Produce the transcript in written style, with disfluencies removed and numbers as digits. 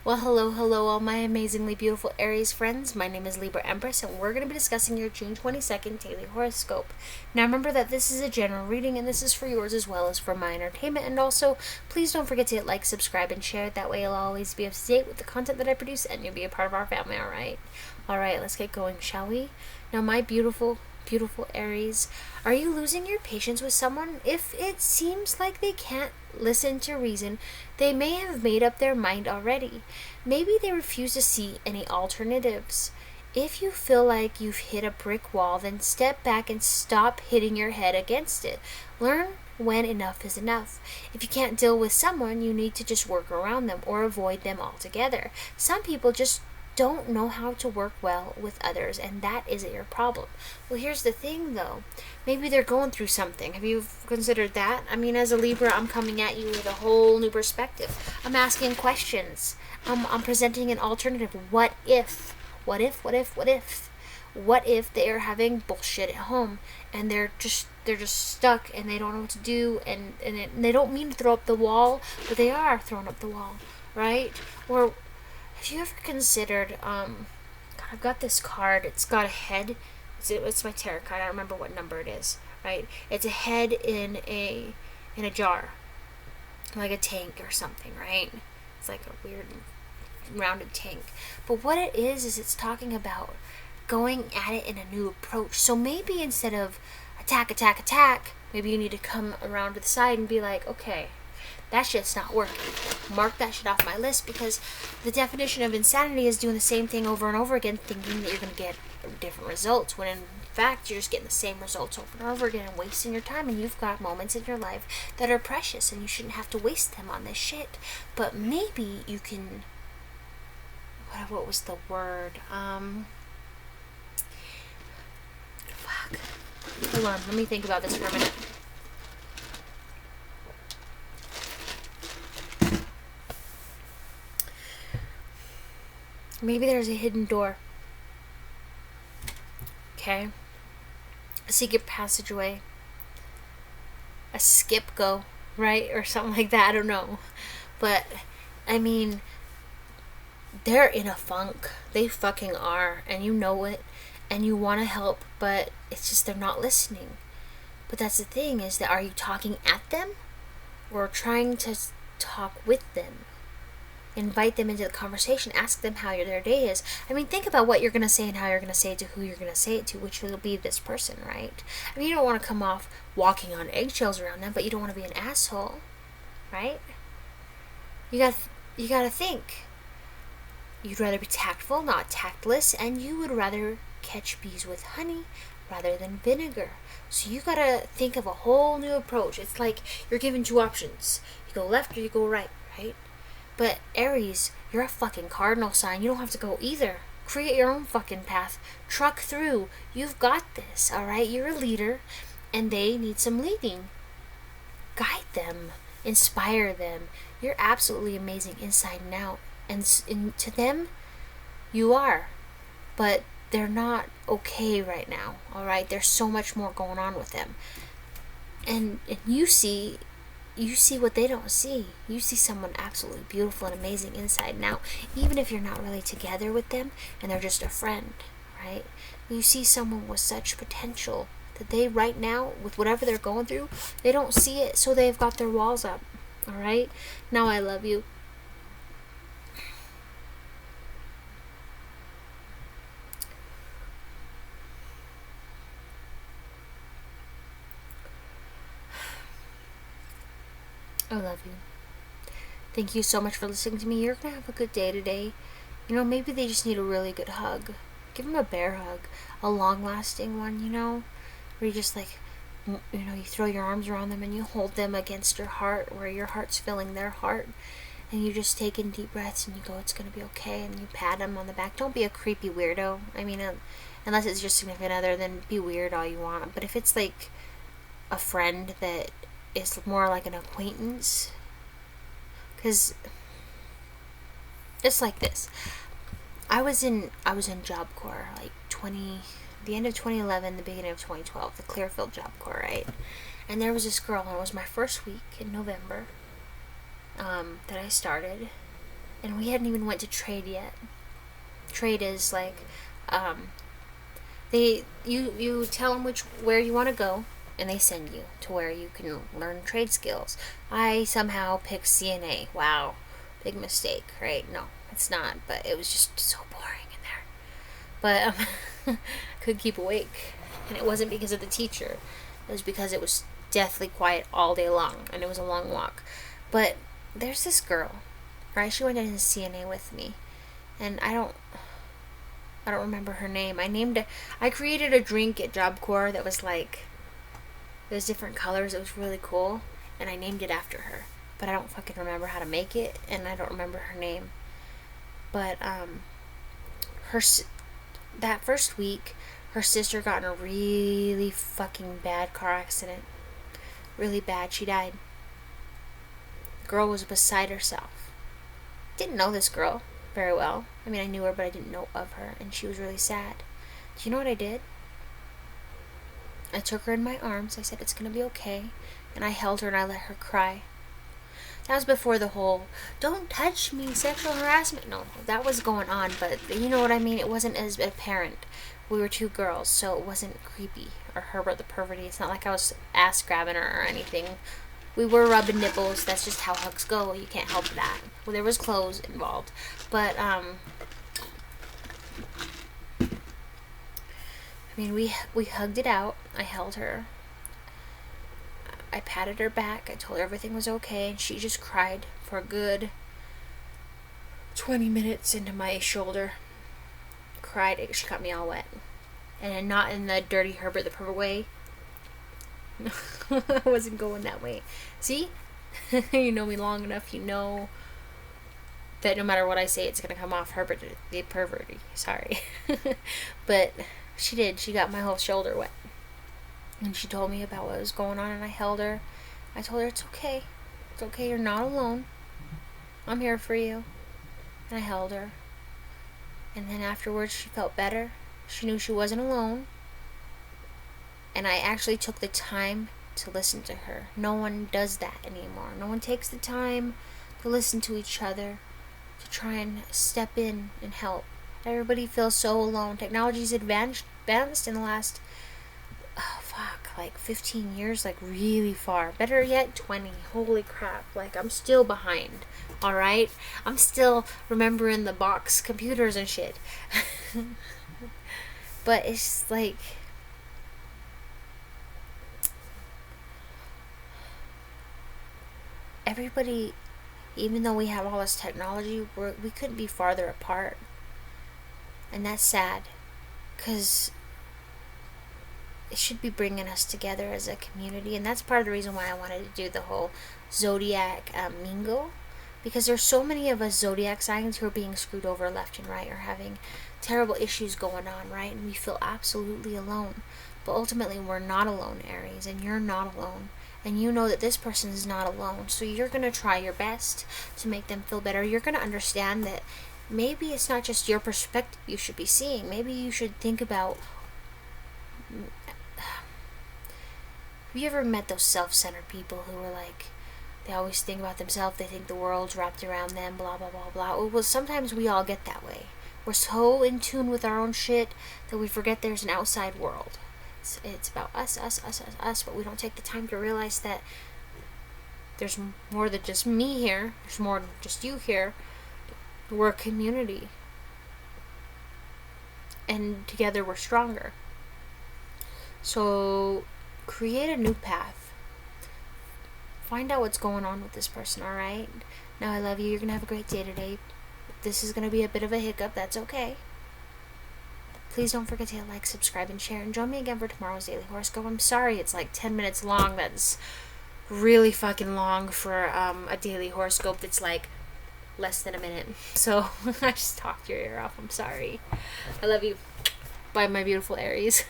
Well, hello, all my amazingly beautiful Aries friends. My name is Libra Empress, and we're going to be discussing your June 22nd daily horoscope. Now, remember that this is a general reading, and this is for yours as well as for my entertainment. And also, please don't forget to hit like, subscribe, and share. That way, you'll always be up to date with the content that I produce, and you'll be a part of our family, alright? Alright, let's get going, shall we? Now, my beautiful Aries, are you losing your patience with someone? If it seems like they can't listen to reason, they may have made up their mind already. Maybe they refuse to see any alternatives. If you feel like you've hit a brick wall, then step back and stop hitting your head against it. Learn when enough is enough. If you can't deal with someone, you need to just work around them or avoid them altogether. Some people just don't know how to work well with others, and that isn't your problem. Well, here's the thing though. Maybe they're going through something. Have you considered that? I mean, as a Libra, I'm coming at you with a whole new perspective. I'm asking questions. I'm presenting an alternative. What if? What if? What if? What if? What if they are having bullshit at home and they're just stuck and they don't know what to do, and they don't mean to throw up the wall, but they are throwing up the wall, right? Or have you ever considered, God, I've got this card. It's got a head. It's my tarot card. I don't remember what number it is, right? It's a head in a jar, like a tank or something, right? It's like a weird rounded tank. But what it is it's talking about going at it in a new approach. So maybe instead of attack, maybe you need to come around to the side and be like, okay, that shit's not working. Mark that shit off my list, because the definition of insanity is doing the same thing over and over again, thinking that you're going to get different results, when in fact you're just getting the same results over and over again and wasting your time. And you've got moments in your life that are precious, and you shouldn't have to waste them on this shit. But maybe you can, what was the word? Fuck. Hold on, let me think about this for a minute. Maybe there's a hidden door. Okay? A secret passageway. A skip go, right? Or something like that. I don't know. But, I mean, they're in a funk. They fucking are. And you know it. And you want to help, but it's just they're not listening. But that's the thing, is that are you talking at them? Or trying to talk with them? Invite them into the conversation. Ask them how their day is. I mean, think about what you're going to say and how you're going to say it to who you're going to say it to, which will be this person, right? I mean, you don't want to come off walking on eggshells around them, but you don't want to be an asshole, right? You got to think. You'd rather be tactful, not tactless, and you would rather catch bees with honey rather than vinegar. So you got to think of a whole new approach. It's like you're given two options. You go left or you go right, right? But Aries, you're a fucking cardinal sign. You don't have to go either. Create your own fucking path. Truck through. You've got this, alright? You're a leader, and they need some leading. Guide them. Inspire them. You're absolutely amazing inside and out. And to them, you are. But they're not okay right now, alright? There's so much more going on with them. And you see what they don't see. You see someone absolutely beautiful and amazing inside and out, even if you're not really together with them and they're just a friend, right? You see someone with such potential that they, right now, with whatever they're going through, they don't see it, so they've got their walls up, all right? Now I love you. I love you. Thank you so much for listening to me. You're going to have a good day today. You know, maybe they just need a really good hug. Give them a bear hug. A long-lasting one, you know? Where you just like, you know, you throw your arms around them and you hold them against your heart, where your heart's filling their heart. And you just take in deep breaths and you go, it's going to be okay. And you pat them on the back. Don't be a creepy weirdo. I mean, unless it's your significant other, then be weird all you want. But if it's like a friend that is more like an acquaintance, because it's like this. I was in Job Corps, like the end of 2011, the beginning of 2012, the Clearfield Job Corps, right? And there was this girl, and it was my first week in November that I started, and we hadn't even went to trade yet. Trade is like, you tell them where you want to go, and they send you to where you can learn trade skills. I somehow picked CNA. Wow, big mistake, right? No, it's not, but it was just so boring in there. But could keep awake, and it wasn't because of the teacher. It was because it was deathly quiet all day long, and it was a long walk. But there's this girl, right? She went into CNA with me, and I don't remember her name. I created a drink at Job Corps that was like, it was different colors. It was really cool, and I named it after her. But I don't fucking remember how to make it, and I don't remember her name. But that first week, her sister got in a really fucking bad car accident. Really bad. She died. The girl was beside herself. Didn't know this girl very well. I mean, I knew her, but I didn't know of her, and she was really sad. Do you know what I did? I took her in my arms. I said, it's gonna be okay. And I held her and I let her cry. That was before the whole, don't touch me, sexual harassment. No, that was going on, but you know what I mean? It wasn't as apparent. We were two girls, so it wasn't creepy or Herbert the perverty. It's not like I was ass grabbing her or anything. We were rubbing nipples. That's just how hugs go. You can't help that. Well, there was clothes involved. But, I mean, we hugged it out. I held her. I patted her back. I told her everything was okay, and she just cried for a good 20 minutes into my shoulder. Cried. She got me all wet. And not in the dirty Herbert the pervert way. I wasn't going that way. See? You know me long enough, you know that no matter what I say, it's going to come off Herbert the perverty. Sorry. But she did. She got my whole shoulder wet. And she told me about what was going on, and I held her. I told her, it's okay. It's okay. You're not alone. I'm here for you. And I held her. And then afterwards, she felt better. She knew she wasn't alone. And I actually took the time to listen to her. No one does that anymore. No one takes the time to listen to each other, to try and step in and help. Everybody feels so alone. Technology's advanced in the last, like 15 years, like really far. Better yet, 20. Holy crap. Like, I'm still behind. Alright? I'm still remembering the box computers and shit. But it's like, everybody, even though we have all this technology, we couldn't be farther apart. And that's sad. Because it should be bringing us together as a community. And that's part of the reason why I wanted to do the whole zodiac mingle. Because there's so many of us zodiac signs who are being screwed over left and right, or having terrible issues going on, right? And we feel absolutely alone. But ultimately, we're not alone, Aries, and you're not alone. And you know that this person is not alone. So you're going to try your best to make them feel better. You're going to understand that maybe it's not just your perspective you should be seeing. Maybe you should think about, have you ever met those self-centered people who are like, they always think about themselves, they think the world's wrapped around them, blah, blah, blah, blah. Well, sometimes we all get that way. We're so in tune with our own shit that we forget there's an outside world. It's about us, but we don't take the time to realize that there's more than just me here. There's more than just you here. We're a community. And together we're stronger. So create a new path. Find out what's going on with this person, alright? Now, I love you. You're going to have a great day today. This is going to be a bit of a hiccup. That's okay. Please don't forget to like, subscribe, and share. And join me again for tomorrow's daily horoscope. I'm sorry it's like 10 minutes long. That's really fucking long for a daily horoscope that's like less than a minute. So I just talked your ear off. I'm sorry. I love you. Bye, my beautiful Aries.